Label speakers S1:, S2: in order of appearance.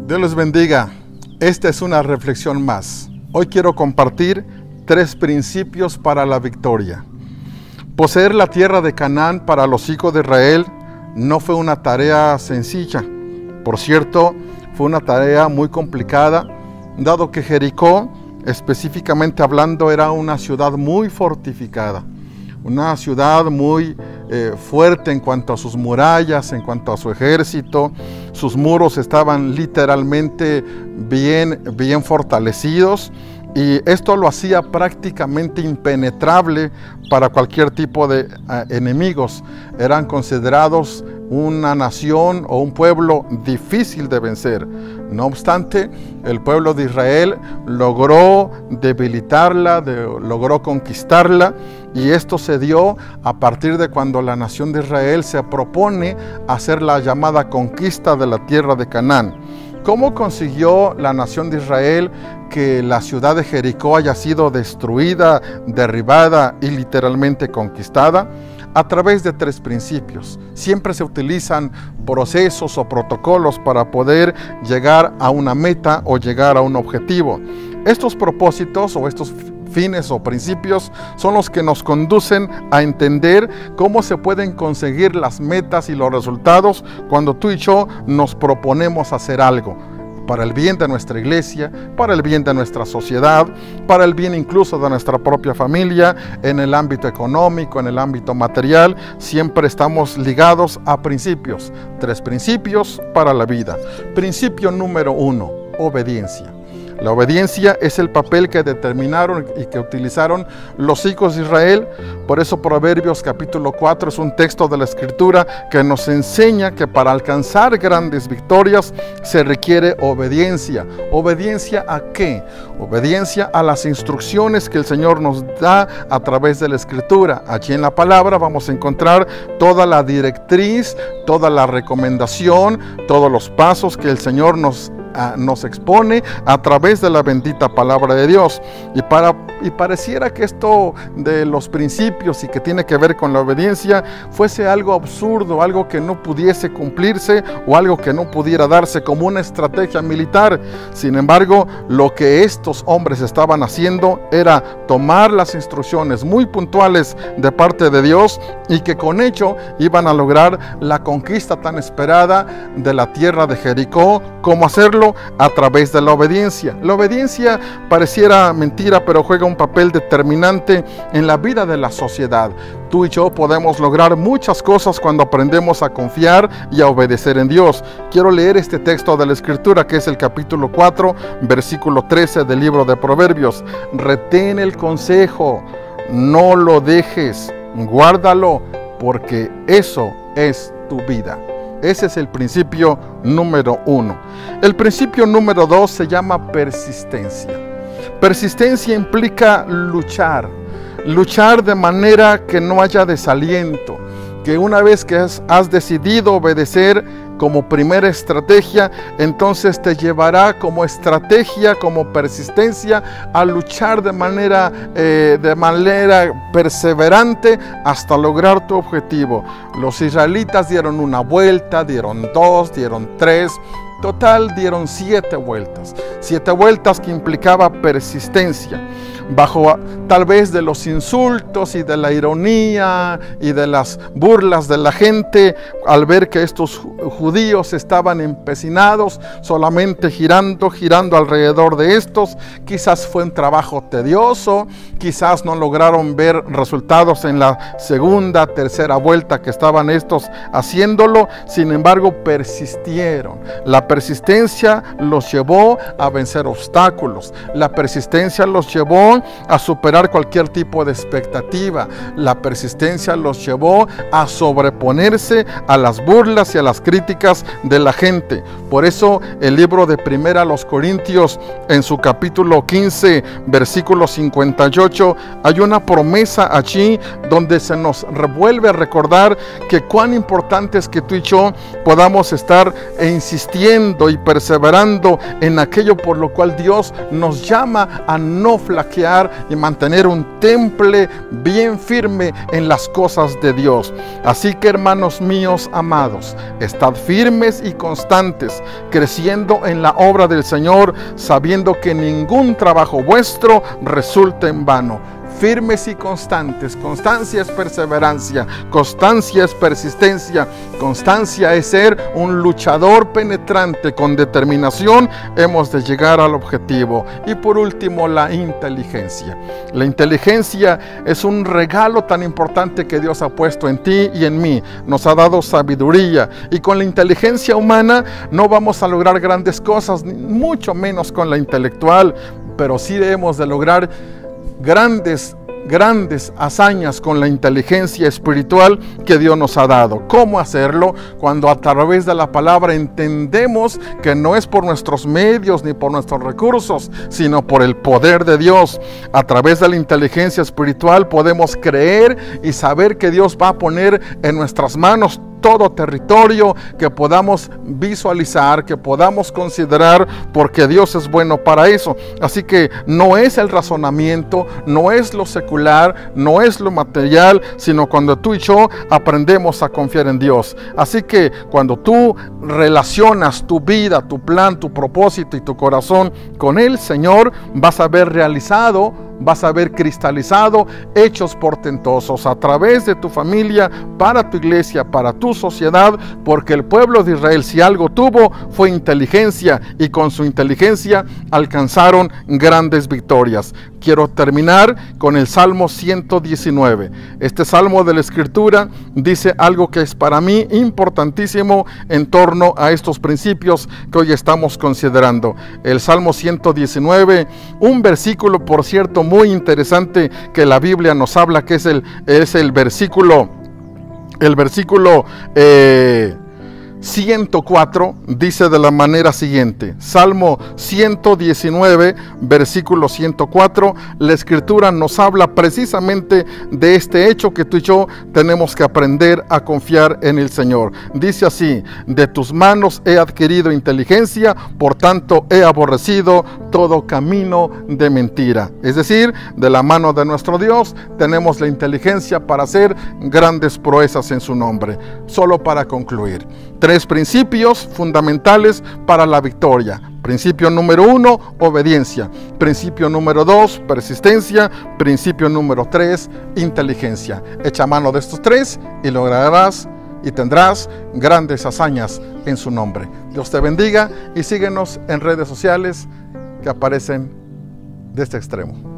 S1: Dios les bendiga. Esta es una reflexión más. Hoy quiero compartir 3 principios para la victoria. Poseer la tierra de Canaán para los hijos de Israel no fue una tarea sencilla. Por cierto, fue una tarea muy complicada, dado que Jericó, específicamente hablando, era una ciudad muy fortificada. Una ciudad muy fuerte en cuanto a sus murallas, en cuanto a su ejército. Sus muros estaban literalmente bien fortalecidos, y esto lo hacía prácticamente impenetrable para cualquier tipo de enemigos. Eran considerados una nación o un pueblo difícil de vencer. No obstante, el pueblo de Israel logró debilitarla, logró conquistarla, y esto se dio a partir de cuando la nación de Israel se propone hacer la llamada conquista de la tierra de Canaán. ¿Cómo consiguió la nación de Israel que la ciudad de Jericó haya sido destruida, derribada y literalmente conquistada? A través de 3 principios. Siempre se utilizan procesos o protocolos para poder llegar a una meta o llegar a un objetivo. Estos propósitos o estos fines o principios son los que nos conducen a entender cómo se pueden conseguir las metas y los resultados cuando tú y yo nos proponemos hacer algo para el bien de nuestra iglesia, para el bien de nuestra sociedad, para el bien incluso de nuestra propia familia, en el ámbito económico, en el ámbito material. Siempre estamos ligados a principios. 3 principios para la vida. Principio número 1, obediencia. La obediencia es el papel que determinaron y que utilizaron los hijos de Israel. Por eso Proverbios capítulo 4 es un texto de la Escritura que nos enseña que para alcanzar grandes victorias se requiere obediencia. ¿Obediencia a qué? Obediencia a las instrucciones que el Señor nos da a través de la Escritura. Allí en la palabra vamos a encontrar toda la directriz, toda la recomendación, todos los pasos que el Señor nos expone a través de la bendita palabra de Dios. Y pareciera que esto de los principios y que tiene que ver con la obediencia fuese algo absurdo, algo que no pudiese cumplirse o algo que no pudiera darse como una estrategia militar. Sin embargo, lo que estos hombres estaban haciendo era tomar las instrucciones muy puntuales de parte de Dios, y que con ello iban a lograr la conquista tan esperada de la tierra de Jericó. ¿Cómo hacerlo? A través de la obediencia. La obediencia pareciera mentira, pero juega un papel determinante en la vida de la sociedad. Tú y yo podemos lograr muchas cosas cuando aprendemos a confiar y a obedecer en Dios. Quiero leer este texto de la Escritura, que es el capítulo 4, versículo 13 del libro de Proverbios. Retén el consejo, no lo dejes, guárdalo, porque eso es tu vida. Ese es el principio número 1. El principio número 2 se llama persistencia. Persistencia implica luchar de manera que no haya desaliento, que una vez que has decidido obedecer como primera estrategia, entonces te llevará como estrategia, como persistencia, a luchar de manera perseverante hasta lograr tu objetivo. Los israelitas dieron una vuelta, dieron 2, dieron 3, total dieron 7 vueltas. 7 vueltas que implicaba persistencia. Bajo tal vez de los insultos y de la ironía y de las burlas de la gente, al ver que estos judíos estaban empecinados solamente girando alrededor de estos. Quizás fue un trabajo tedioso, quizás no lograron ver resultados en la segunda, tercera vuelta que estaban estos haciéndolo. Sin embargo, persistieron. La persistencia los llevó a vencer obstáculos. La persistencia los llevó a superar cualquier tipo de expectativa. La persistencia los llevó a sobreponerse a las burlas y a las críticas de la gente. Por eso el libro de 1 Corintios, en su capítulo 15, versículo 58, hay una promesa allí donde se nos revuelve a recordar que cuán importante es que tú y yo podamos estar insistiendo y perseverando en aquello por lo cual Dios nos llama a no flaquear confiar y mantener un temple bien firme en las cosas de Dios. Así que, hermanos míos amados, estad firmes y constantes, creciendo en la obra del Señor, sabiendo que ningún trabajo vuestro resulta en vano. Firmes y constantes. Constancia es perseverancia, constancia es persistencia, constancia es ser un luchador penetrante. Con determinación hemos de llegar al objetivo. Y por último, la inteligencia. La inteligencia es un regalo tan importante que Dios ha puesto en ti y en mí. Nos ha dado sabiduría, y con la inteligencia humana no vamos a lograr grandes cosas, mucho menos con la intelectual, pero sí debemos de lograr grandes hazañas con la inteligencia espiritual que Dios nos ha dado. ¿Cómo hacerlo? Cuando a través de la palabra entendemos que no es por nuestros medios ni por nuestros recursos, sino por el poder de Dios. A través de la inteligencia espiritual podemos creer y saber que Dios va a poner en nuestras manos todo territorio que podamos visualizar, que podamos considerar, porque Dios es bueno para eso. Así que no es el razonamiento, no es lo secular, no es lo material, sino cuando tú y yo aprendemos a confiar en Dios. Así que cuando tú relacionas tu vida, tu plan, tu propósito y tu corazón con el Señor, vas a ver realizado, vas a ver cristalizado hechos portentosos a través de tu familia, para tu iglesia, para tu sociedad, porque el pueblo de Israel, si algo tuvo, fue inteligencia, y con su inteligencia alcanzaron grandes victorias. Quiero terminar con el Salmo 119. Este salmo de la Escritura dice algo que es para mí importantísimo en torno a estos principios que hoy estamos considerando. El Salmo 119, un versículo, por cierto, muy interesante que la Biblia nos habla, que es el versículo 104, dice de la manera siguiente. Salmo 119, versículo 104. La Escritura nos habla precisamente de este hecho que tú y yo tenemos que aprender a confiar en el Señor. Dice así: de tus manos he adquirido inteligencia, por tanto he aborrecido todo camino de mentira. Es decir, de la mano de nuestro Dios tenemos la inteligencia para hacer grandes proezas en su nombre. Solo para concluir, 3 principios fundamentales para la victoria. Principio número 1, obediencia. Principio número 2, persistencia. Principio número 3, inteligencia. Echa mano de estos 3 y lograrás y tendrás grandes hazañas en su nombre. Dios te bendiga, y síguenos en redes sociales que aparecen de este extremo.